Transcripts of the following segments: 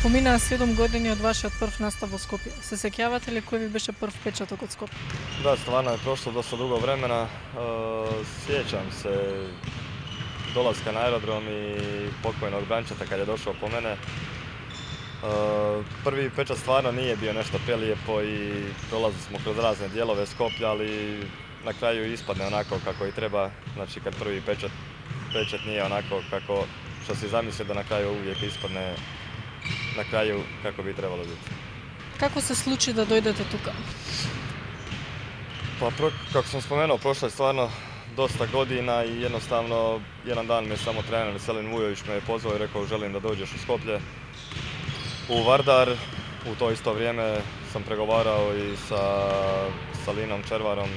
Поминаа 7 години од вашиот прв настав во Скопје. Се сеќавате ли кој ви беше прв печаток од Скопје? Da, stvarno je prošlo dosta dugo vremena. Sjećam se dolaska na aerodrom i pokojnog Brančeta kad je došao po mene. Prvi pečat stvarno nije bio nešto prelijepo i prolazili smo kroz razne dijelove Skoplja, ali na kraju ispadne onako kako i treba. Znači kad prvi pečat nije onako kako što si zamislio, da na kraju uvijek ispadne na kraju kako bi trebalo biti. Како се случи да дојдете тука? Pa kako sam spomenuo, prošlo je stvarno dosta godina i jednostavno jedan dan me samo trener Veselin Vujović me je pozvao i rekao želim da dođeš u Skoplje u Vardar. U to isto vrijeme sam pregovarao i sa Linom Červarom,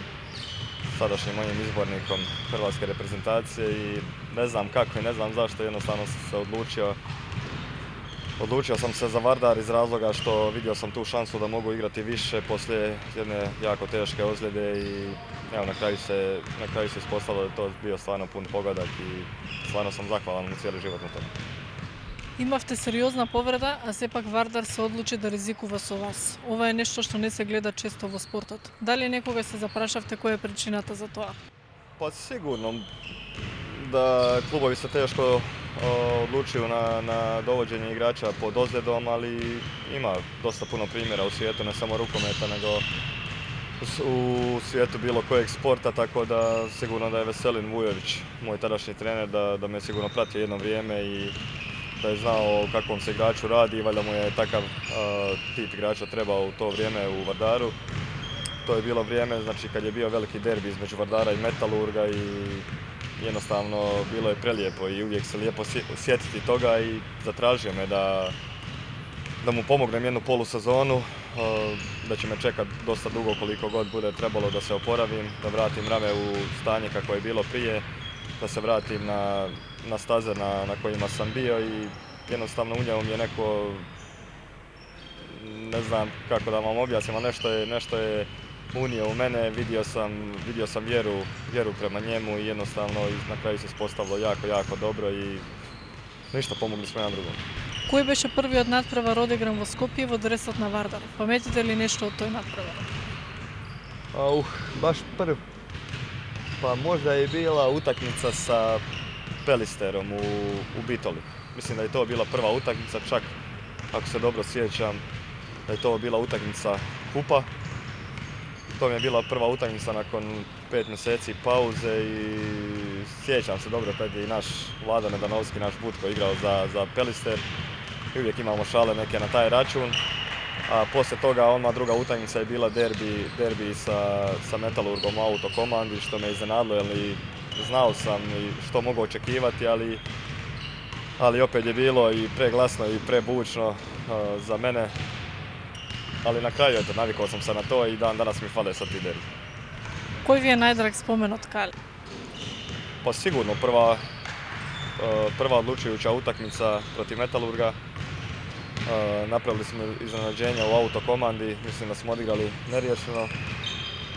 sadašnjim mojim izbornikom hrvatske reprezentacije, i ne znam kako i ne znam zašto, jednostavno sam se Odlučio sam se za Vardar iz razloga što vidio sam tu šansu da mogu igrati više poslije jedne jako teške ozljede i evo, na kraju se ispostavilo da je to bio stvarno pun pogodak i stvarno sam zahvalan mu cijeli život na tome. Имавте сериозна повреда, а сепак Вардар се одлучи да ризикува со вас. Ова е нешто што не се гледа често во спортот. Дали некога се запрашавте која е причината за тоа? Pa sigurno da klubovi se teško odlučuju na dovođenje igrača pod ozljedom, ali ima dosta puno primjera u svijetu, ne samo rukometa, nego u svijetu bilo kojeg sporta, tako da sigurno da je Veselin Vujović, moj tadašnji trener, da me sigurno pratio jedno vrijeme i da je znao o kakvom se igraču radi i valjda mu je takav tip igrača trebao u to vrijeme u Vardaru. To je bilo vrijeme, znači, kad je bio veliki derbi između Vardara i Metalurga i jednostavno bilo je prelijepo i uvijek se lijepo sjetiti toga i zatražio me da mu pomognem jednu polusezonu, da će me čekati dosta dugo koliko god bude trebalo da se oporavim, da vratim rame u stanje kako je bilo prije, da se vratim na staze na kojima sam bio i jednostavno unijelo mi je neko, ne znam kako da vam objasnim, ali nešto je unio u mene, vidio sam vjeru prema njemu i jednostavno na kraju se ispostavilo jako dobro i ništa, pomogli smo jedan drugom. Кој беше првиот надпревар одигран во Скопје во дресот на Вардар? Паметите ли нешто од тој надпревар? Baš prvi. Pa možda je bila utakmica sa Pelisterom u Bitoli. Mislim da je to bila prva utakmica, čak ako se dobro sjećam da je to bila utakmica kupa. To mi je bila prva utakmica nakon 5 mjeseci pauze i sjećam se dobro, tad je i naš Vlado Nedanovski, naš Butko, igrao za Pelister i uvijek imamo šale neke na taj račun. A poslije toga odmah druga utakmica je bila derbi sa Metalurgom u autokomandi, što me iznenadilo jer znao sam što mogu očekivati, ali opet je bilo i preglasno i prebučno za mene. Ali na kraju, eto, navikao sam se na to i danas mi fale sad ti derbi. Кој ви е најдраг спомен од Кали? Pa sigurno prva odlučujuća utakmica protiv Metalurga. Napravili smo iznenađenje u autokomandi, mislim da smo odigrali neriješeno.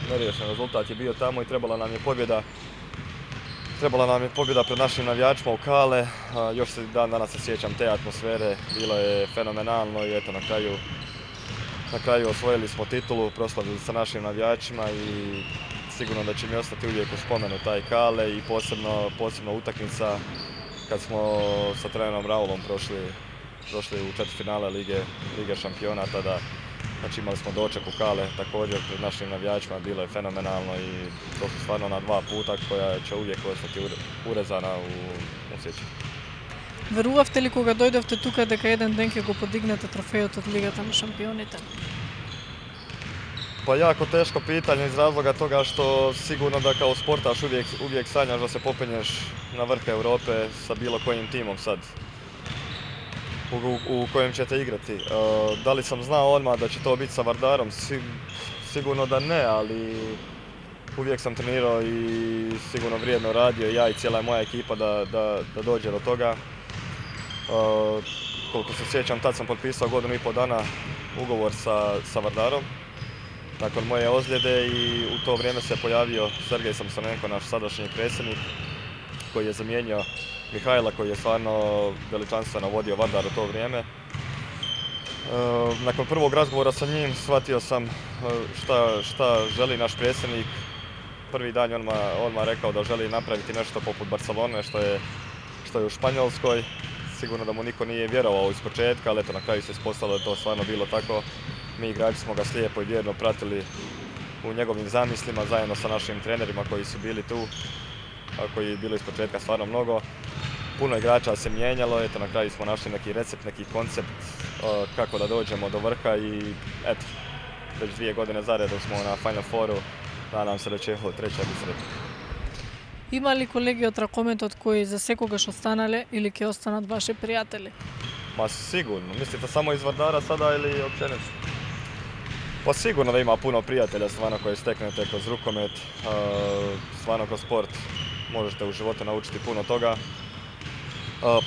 Neriješen rezultat je bio tamo i trebala nam je pobjeda pred našim navijačima u Kale. Još se danas se sjećam te atmosfere, bilo je fenomenalno i eto, na kraju osvojili smo titulu, proslavili sa našim navijačima i sigurno da će mi ostati uvijek u spomenu taj Kale i posebno utakmica kad smo sa trenerom Raulom prošli u četvrtfinale Lige šampiona tada. Znači imali smo doček u Kale također pred našim navijačima, bilo je fenomenalno i to su stvarno na 2 puta koja će uvijek ostati urezana u sjećanju. Верувавте ли кога дојдовте тука дека еден ден ќе го подигнете трофејот од Лигата на шампионите? Pa jako teško pitanje iz razloga toga što sigurno da kao sportaš uvijek sanjaš da se popenješ na vrh Europe sa bilo kojim timom sad u kojem ćete igrati. Da li sam znao odmah da će to biti sa Vardarom? Sigurno da ne, ali uvijek sam trenirao i sigurno vrijedno radio, ja i cijela moja ekipa da dođe do toga. Koliko se sjećam, tad sam potpisao 1,5 dana ugovor sa Vardarom nakon moje ozljede i u to vrijeme se pojavio Sergej Samsonenko, naš sadašnji predsjednik, koji je zamijenio Mihajla, koji je stvarno veličanstveno vodio Vardar u to vrijeme. Nakon prvog razgovora sa njim shvatio sam šta želi naš predsjednik. Prvi dan je odmah rekao da želi napraviti nešto poput Barcelone, što je u Španjolskoj. Sigurno da mu niko nije vjerovao iz početka, ali eto, na kraju se ispostavilo da je to stvarno bilo tako. Mi igrači smo ga slijepo i vjerno pratili u njegovim zamislima zajedno sa našim trenerima koji su bili tu, a koji je bilo iz početka stvarno mnogo. Puno igrača se mijenjalo, eto, na kraju smo našli neki recept, neki koncept kako da dođemo do vrha i eto, već 2 godine zaredom smo na Final Fouru, nadam se da će ovo treća biti sretna. Има ли колеги од ракометот кои за секогаш останале или ќе останат ваши пријатели? Ma sigurno, mislite samo iz Vardara sada ili općenito? Pa sigurno da ima puno prijatelja stvarno koje steknete kroz rukomet, stvarno kroz sport možete u životu naučiti puno toga.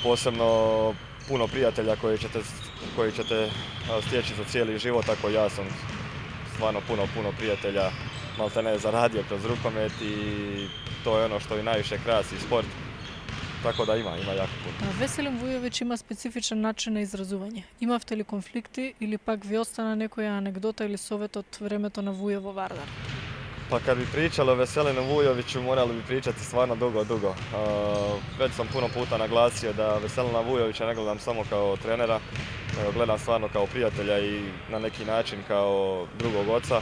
Posebno puno prijatelja koji ćete stječi za cijeli život, tako ja sam stvarno puno prijatelja maltene zaradio kroz rukomet i to je ono što i najviše krasi sport. Tako da ima jako puno. Веселин Вујовиќ има специфичен начин на изразување. Имавте ли конфликти или пак ви остана некоја анегдота или совет од времето на Вујо во Вардар? Pa kad bi pričali o Veselinu Vujoviću, morali bi pričati stvarno dugo. Već sam puno puta naglasio da Veselina Vujovića ne gledam samo kao trenera, nego gledam stvarno kao prijatelja i na neki način kao drugog oca.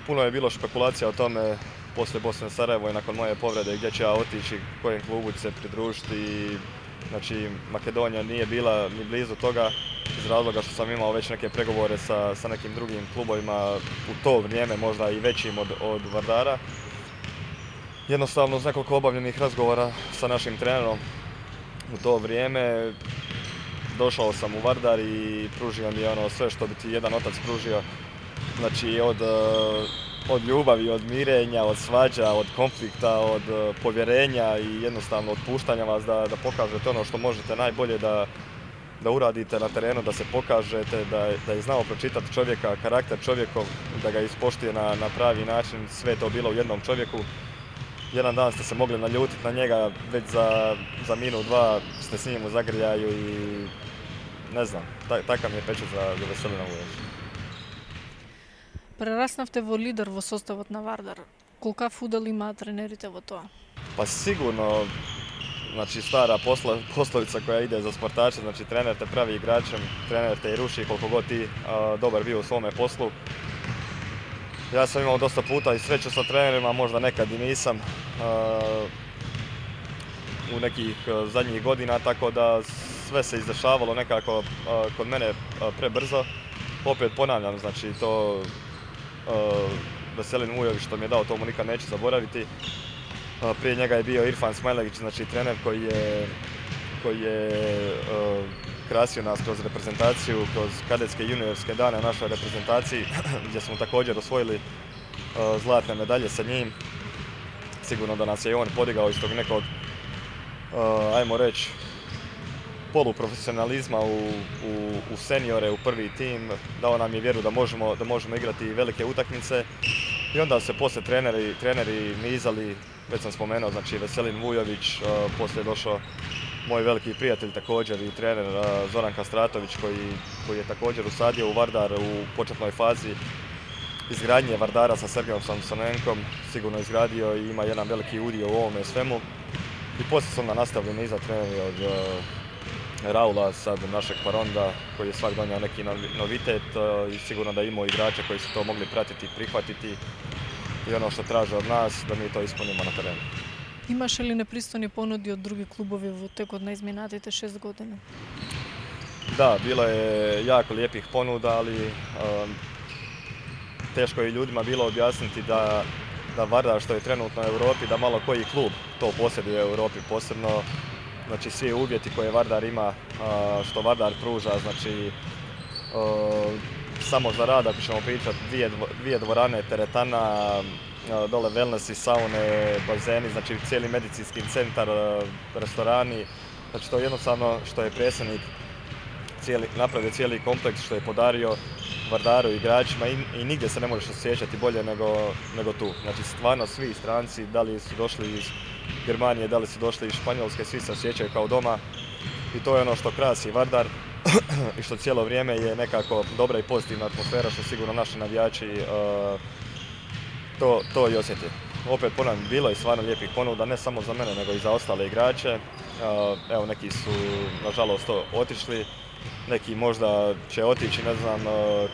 Puno je bilo špekulacija o tome poslije Bosne Sarajevo i nakon moje povrede gdje ću ja otići, kojem klubu ću se pridružiti. Znači, Makedonija nije bila ni blizu toga iz razloga što sam imao već neke pregovore sa nekim drugim klubovima u to vrijeme, možda i većim od Vardara. Jednostavno, uz nekoliko obavljenih razgovora sa našim trenerom u to vrijeme došao sam u Vardar i pružio mi je ono sve što bi ti jedan otac pružio. Znači, od ljubavi, od mirenja, od svađa, od konflikta, od povjerenja i jednostavno otpuštanja vas da pokažete ono što možete najbolje da uradite na terenu, da se pokažete, da je znao pročitati čovjeka, karakter čovjekov, da ga ispoštuje na pravi način, sve to bilo u jednom čovjeku. Jedan dan ste se mogli naljutiti na njega, već za minut, dva ste s njim u zagrljaju i ne znam, takav mi je pečat za Veselina Vujovića. Прераснавте во лидер во составот на Вардар. Колкав удел имаат тренерите во тоа? Pa sigurno, znači stara poslovica koja ide za sportače, znači trener te pravi igračem, trener te i ruši koliko god ti dobar bio u svome poslu. Ja sam imao dosta puta i sreću sa trenerima, možda nekad i nisam u nekih zadnjih godina, tako da sve se izdešavalo nekako kod mene prebrzo. Opet ponavljam, znači to Veselin Vujović što mi je dao, to mu nikad neću zaboraviti. Prije njega je bio Irfan Smajlegić, znači trener koji je krasio nas kroz reprezentaciju, kroz kadetske i juniorske dane u našoj reprezentaciji, gdje smo također osvojili zlatne medalje sa njim. Sigurno da nas je i on podigao iz tog nekog, ajmo reći, poluprofesionalizma u seniore, u prvi tim, dao nam je vjeru da možemo igrati velike utakmice i onda se poslije treneri nizali, već sam spomenuo, znači Veselin Vujović, poslije je došao moj veliki prijatelj također i trener Zoran Kastratović koji je također usadio u Vardar u početnoj fazi izgradnje Vardara sa Sergejom Samsonenkom, sigurno izgradio i ima jedan veliki udio u ovome svemu. I poslije su onda nastavili niza treneri od Raula, sad našeg Paronda, koji je svak donio neki novitet i sigurno da je imao igrače koji su to mogli pratiti, prihvatiti i ono što traže od nas, da mi to ispunimo na terenu. Имаше ли непристојни понуди од други клубови во текот на изминатите 6 години? Da, bilo je jako lijepih ponuda, ali teško je ljudima bilo objasniti da Vardar što je trenutno u Europi, da malo koji klub to posjeduje u Europi, posebno znači svi uvjeti koje Vardar ima, što Vardar pruža, znači samo za rad, ako ćemo pričati, dvije dvorane, teretana, dole wellness i saune, bazeni, znači cijeli medicinski centar, restorani, znači to je jednostavno što je predsjednik napravio cijeli kompleks, što je podario Vardaru igračima i nigdje se ne možeš osjećati bolje nego tu. Znači stvarno svi stranci, da li su došli iz Germanije, da li su došli iz Španjolske, svi se osjećaju kao doma i to je ono što krasi Vardar. i što cijelo vrijeme je nekako dobra i pozitivna atmosfera, što sigurno naši navijači to i osjeti. Opet ponavljam, bilo je stvarno lijepih ponuda, ne samo za mene, nego i za ostale igrače. Evo, neki su, nažalost, otišli, neki možda će otići, ne znam,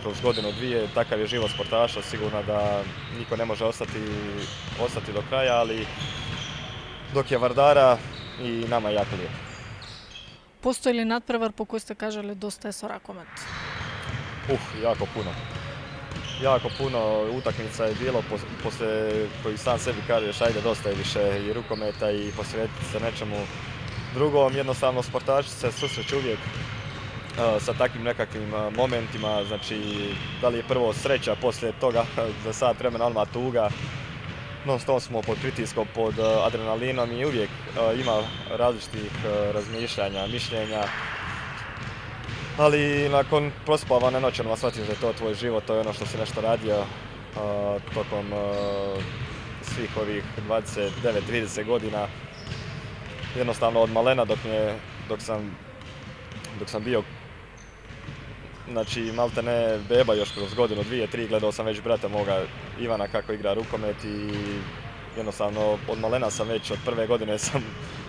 kroz godinu, dvije. Takav je život sportaša, sigurno da niko ne može ostati do kraja, ali dok je Vardara i nama je jako lijepo. Postoji li nadprevar po kojoj ste kažali dosta je sa Rakomet? Jako puno. Jako puno utakmica je bilo poslije koji sam sebi kažeš ajde dosta je više i rukometa i posvetiti se nečemu drugom. Jednostavno sportaši se susreću uvijek sa takvim nekakvim momentima, znači da li je prvo sreća, poslije toga za sat vremena odmah tuga. Non stop smo pod pritiskom, pod adrenalinom i uvijek ima različitih razmišljanja, mišljenja. Ali nakon prospavane noći shvatiš da je to tvoj život, to je ono što si nešto radio tokom svih ovih 29-30 godina. Jednostavno od malena dok sam bio, znači malte ne beba još kroz godinu, dvije, tri, gledao sam već brata moga Ivana kako igra rukomet i jednostavno od malena sam već, od prve godine sam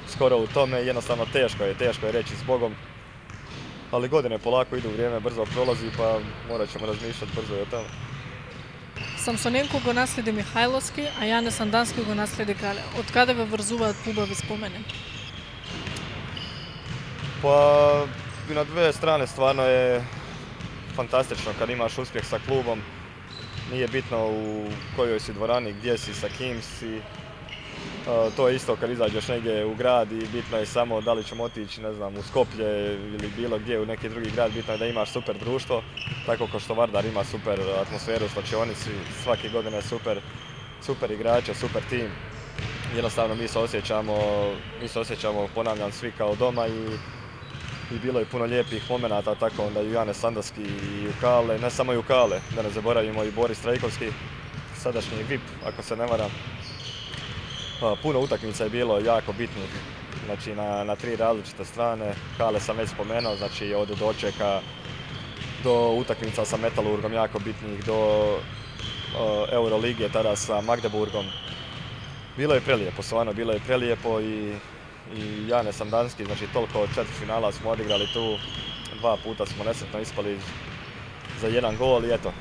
skoro u tome i jednostavno teško je reći zbogom. Ali godine polako idu, vrijeme brzo prolazi pa morat ćemo razmišljati brzo i o tome. Samsonenko го наследи Михайловски, а Јане Сандански го наследи Гале. Од каде ве врзуваат пубави спомени? Pa i na dve strane stvarno je fantastično kad imaš uspjeh sa klubom. Nije bitno u kojoj si dvorani, gdje si, sa kim si. To je isto kad izađeš negdje u grad i bitno je samo da li ćemo otići, ne znam, u Skoplje ili bilo gdje u neki drugi grad, bitno je da imaš super društvo, tako kao što Vardar ima super atmosferu u slačionici, svake godine super igrače, super tim. Jednostavno mi se osjećamo, ponavljam, svi kao doma i bilo je puno lijepih momenata, tako onda i Jane Sandanski i Jukale, ne samo Jukale, da ne zaboravimo i Boris Trajkovski, sadašnji VIP, ako se ne varam. Puno utakmica je bilo jako bitnih, znači na tri različite strane. Kale sam već spomenuo, znači od dočeka do utakmica sa Metalurgom jako bitnih, do Euroligije tada sa Magdeburgom. Bilo je prelijepo, stvarno bilo je prelijepo i Jane Sandanski, znači toliko četvrtfinala smo odigrali tu, 2 puta smo nesretno ispali za 1 gol i eto,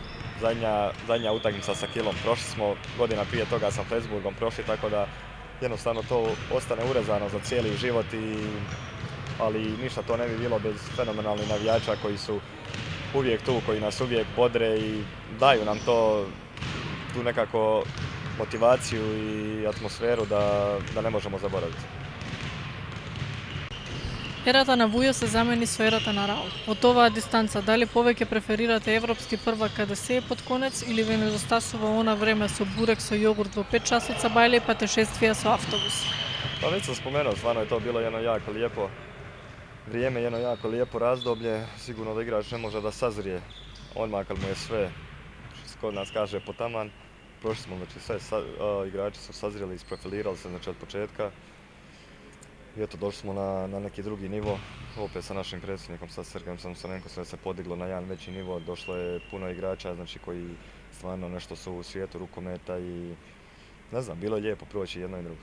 zadnja utakmica sa Kilom. Prošli smo, godina prije toga sa Flensburgom prošli, tako da jednostavno to ostane urezano za cijeli život, ali ništa to ne bi bilo bez fenomenalnih navijača koji su uvijek tu, koji nas uvijek bodre i daju nam tu nekako motivaciju i atmosferu da ne možemo zaboraviti. Ерата на Вујо се замени со ерата на Раул. Од оваа дистанца, дали повеќе преферирате европски првак каде се е под конец или ве недостасува она време со бурек со јогурт во 5 часот бајле и патешествија со автобус? Pa već sam spomenuo, stvarno je to bilo jedno jako lijepo vrijeme, jedno jako lijepo razdoblje. Sigurno da igrač ne može da sazrije odmah kad mu je sve, kod nas kaže, potaman. Prošli smo, znači sve igrači su sazrijeli, isprofilirali se, znači od početka. I eto, došli smo na neki drugi nivo, opet sa našim predsjednikom, sa Sergejem Samsonenko, sve se podiglo na jedan veći nivo, došlo je puno igrača, znači koji stvarno nešto su u svijetu rukometa i ne znam, bilo je lijepo proći jedno i drugo.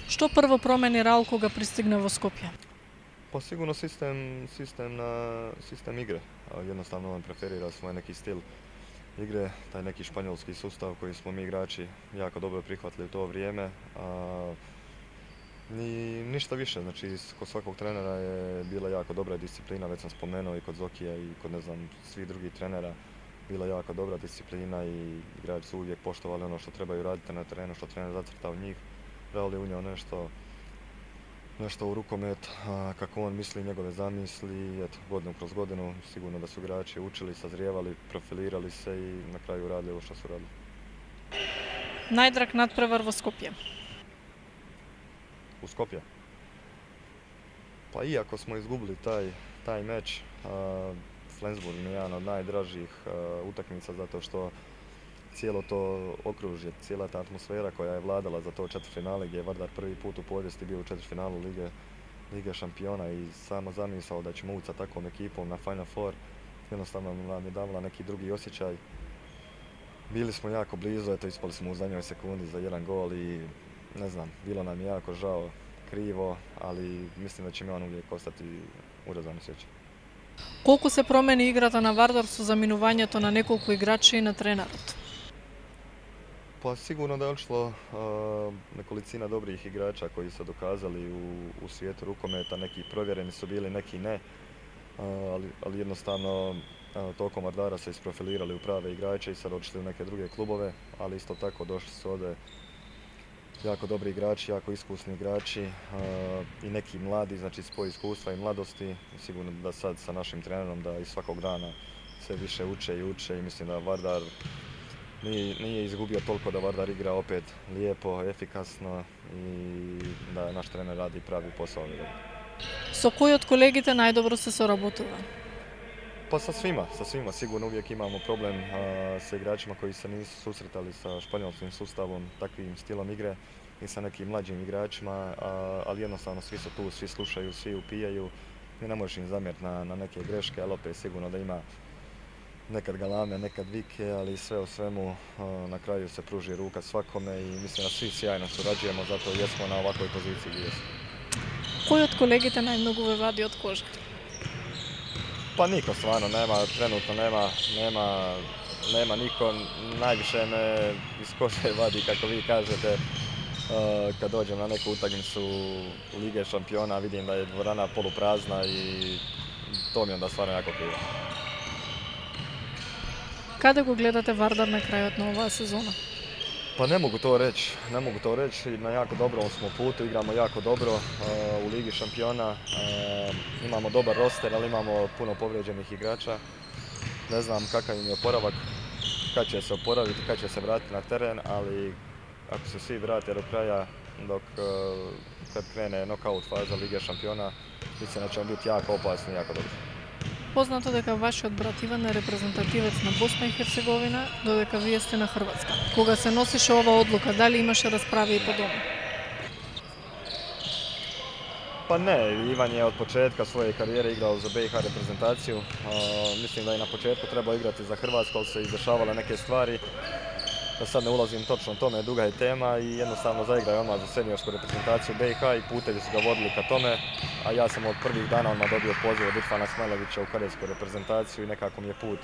Што прво промени Раул кога пристигна во Скопје? Pa sigurno sistem igre, jednostavno on preferira svoj neki stil igre, taj neki španjolski sustav koji smo mi igrači jako dobro prihvatili u to vrijeme. Ni ništa više, znači kod svakog trenera je bila jako dobra disciplina, već sam spomenuo i kod Zokija i kod ne znam svih drugih trenera, bila jako dobra disciplina i igrači su uvijek poštovali ono što trebaju raditi na terenu, što trener zacrtao od njih. Raul je unio nešto u rukomet, kako on misli, njegove zamisli, eto, godinu kroz godinu sigurno da su igrači učili, sazrijevali, profilirali se i na kraju radili ovo što su radili. Најдраг надпревар во Скопје? U Skopje. Pa iako smo izgubili taj meč, Flensburg je jedan od najdražih utakmica zato što cijelo to okružje, cijela ta atmosfera koja je vladala za to četvrtfinale gdje je Vardar prvi put u povijesti bio u četvrtfinalu lige Lige šampiona i samo zamisao da ćemo ući sa takvom ekipom na Final Four jednostavno nam je davala neki drugi osjećaj. Bili smo jako blizu, eto ispali smo u zadnjoj sekundi za jedan gol i ne znam, bilo nam je jako žao, krivo, ali mislim da će mi on uvijek ostati urezan u sjećanju. Колку се промени играта на Вардар со заминувањето на неколку играчи и на тренерот? Pa sigurno da je odšlo nekolicina dobrih igrača koji su dokazali u svijetu rukometa, neki provjereni su bili, neki ne, ali jednostavno tokom Vardara se isprofilirali u prave igrače i sad odšli u neke druge klubove, ali isto tako došli su ovdje jako dobri igrači, jako iskusni igrači i neki mladi, znači spoj iskustva i mladosti. Sigurno da sad sa našim trenerom da i svakog dana sve više uče i mislim da Vardar nije izgubio toliko, da Vardar igra opet lijepo, efikasno i da naš trener radi pravi posao. Со кој од колегите најдобро се соработува? Pa sa svima, sigurno uvijek imamo problem sa igračima koji se nisu susretali sa španjolskim sustavom, takvim stilom igre i sa nekim mlađim igračima, ali jednostavno svi su tu, svi slušaju, svi upijaju i ne možeš im zamjeriti na neke greške, ali opet sigurno da ima nekad galame, nekad vike, ali sve u svemu na kraju se pruži ruka svakome i mislim da svi sjajno surađujemo, zato jesmo na ovakvoj poziciji gdje jesmo. Кој од колегите најмногу ве вади од кожа? Pa niko stvarno trenutno nema niko, najviše me iz kože vadi, kako vi kažete, kad dođem na neku utakmicu Lige šampiona, vidim da je dvorana poluprazna i to mi onda stvarno jako krivo. Каде го гледате Вардар на крајот на оваа сезона? Pa ne mogu to reći, na jako dobrom smo putu, igramo jako dobro u Ligi šampiona, imamo dobar roster, ali imamo puno povrijeđenih igrača. Ne znam kakav im je oporavak, kad će se oporaviti, kad će se vratiti na teren, ali ako se svi vrate do kraja, kad krene knockout faza Lige šampiona, mislim da ćemo biti jako opasni i jako dobri. Познато дека вашиот брат Иван е репрезентативец на Босна и Херцеговина, додека вие сте на Хрватска. Кога се носише оваа одлука, дали имаше расправи и по дома? Pa ne, Ivan je od početka svoje karijere igrao za BiH reprezentaciju. Mislim da je na početku trebao igrati za Hrvatsku, ali se izdešavale neke stvari. Da sad ne ulazim točno u tome, duga je tema i jednostavno zaigrao je odmah za seniorsku reprezentaciju BiH i putevi su ga vodili ka tome. A ja sam od prvih dana odmah dobio poziv od Irfana Smajlovića u kadetsku reprezentaciju i nekako mi je put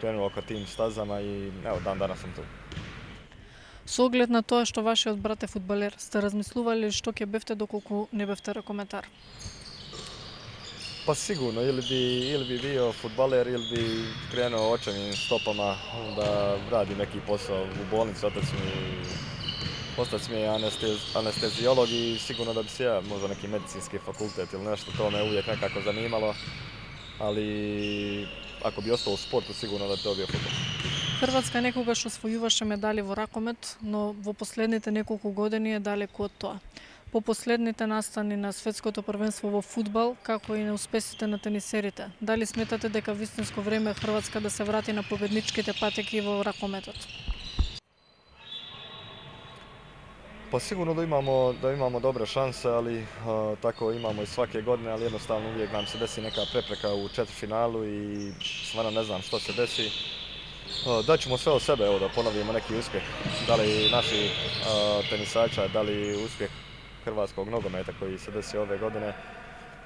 krenuo ka tim stazama i evo, dan danas sam tu. Со оглед на тоа што вашиот брат е фудбалер, сте размислували што ќе бевте доколку не бевте ракометар? Pa sigurno, ili bi bio fudbaler ili bi krenuo očevim stopama da radi neki posao u bolnici. Otac mi je anesteziolog i sigurno da bi se ja možda neki medicinski fakultet ili nešto, to me uvijek nekako zanimalo. Ali ako bi ostao u sportu, sigurno da bi to bio fudbal. Хрватска некогаш освојуваше медали во ракомет, но во последните неколку години е далеку од тоа. По последните настани на светското првенство во фудбал, како и на успесите на тенисерите, дали сметате дека вистинско време е Хрватска да се врати на победничките патеки во ракометот? Pa sigurno da imamo dobre šanse, ali tako imamo i svake godine, ali jednostavno uvijek nam se desi neka prepreka u četvrtfinalu i stvarno ne znam što se desi. Daćemo sve od sebe, evo, da ponovimo neki uspjeh, da li naši tenisača, da li uspjeh hrvatskog nogometa koji se desi ove godine.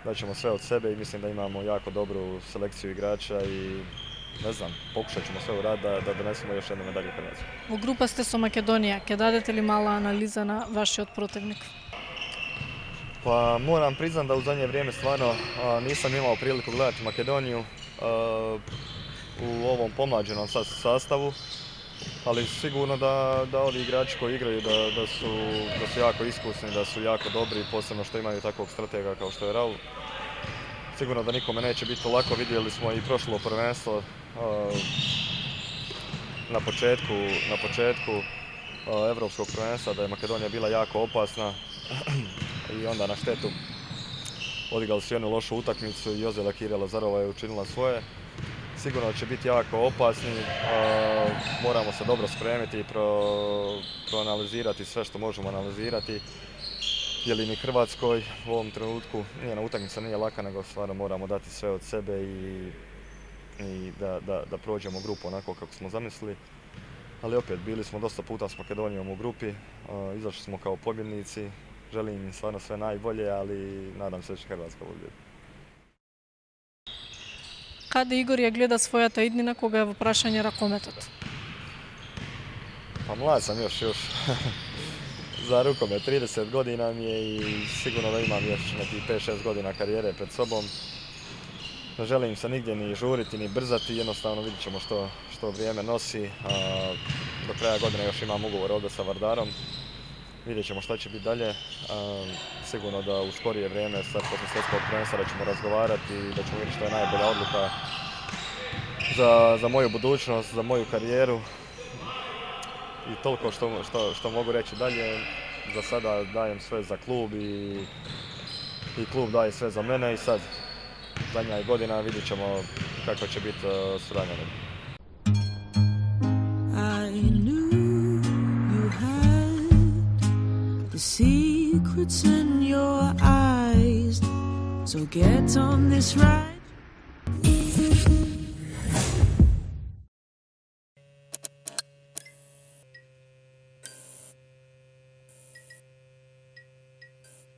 Daćemo sve od sebe i mislim da imamo jako dobru selekciju igrača i ne znam, pokušat ćemo sve uraditi da donesemo još jednu medalju Hrvatske. Во група сте со Македонија, ќе дадете ли мала анализа на вашиот противник? Pa moram priznat da u zadnje vrijeme stvarno nisam imao priliku gledati Makedoniju u ovom pomlađenom sastavu, ali sigurno da ovi igrači koji igraju da su jako iskusni, da su jako dobri, posebno što imaju takvog stratega kao što je Raul. Sigurno da nikome neće biti lako, vidjeli smo i prošlo prvenstvo na početku Evropskog prvenstva da je Makedonija bila jako opasna i onda na štetu odigrali su jednu lošu utakmicu i Jozela Kira Lazarova je učinila svoje. Sigurno će biti jako opasni, moramo se dobro spremiti i proanalizirati sve što možemo analizirati. Jelini Hrvatskoj u ovom trenutku. Njena utakmica nije laka, nego stvarno moramo dati sve od sebe i da prođemo grupu onako kako smo zamislili. Ali opet, bili smo dosta puta s Makedonijom u grupi, izašli smo kao pobjednici, želim im stvarno sve najbolje, ali nadam se da će Hrvatska pobjediti. Каде Игорје гледа својата иднина кога е во прашање ракометот? Pa mlad sam još za rukomet, 30 godina mi je i sigurno da imam još nekih 5-6 godina karijere pred sobom. Ne želim se nigdje ni žuriti ni brzati, jednostavno vidjet ćemo što vrijeme nosi. Do kraja godine još imam ugovor ovdje sa Vardarom. Vidjet ćemo što će biti dalje. Sigurno da u skorije vrijeme, sad posle svjetskog prvenstva, da ćemo razgovarati i da ćemo vidjeti što je najbolja odluka za moju budućnost, za moju karijeru. I toliko što mogu reći dalje. Za sada dajem sve za klub i klub daje sve za mene i sad zadnja je godina, vidjet ćemo kako će biti suradnja. The secrets in your eyes, so get on this ride.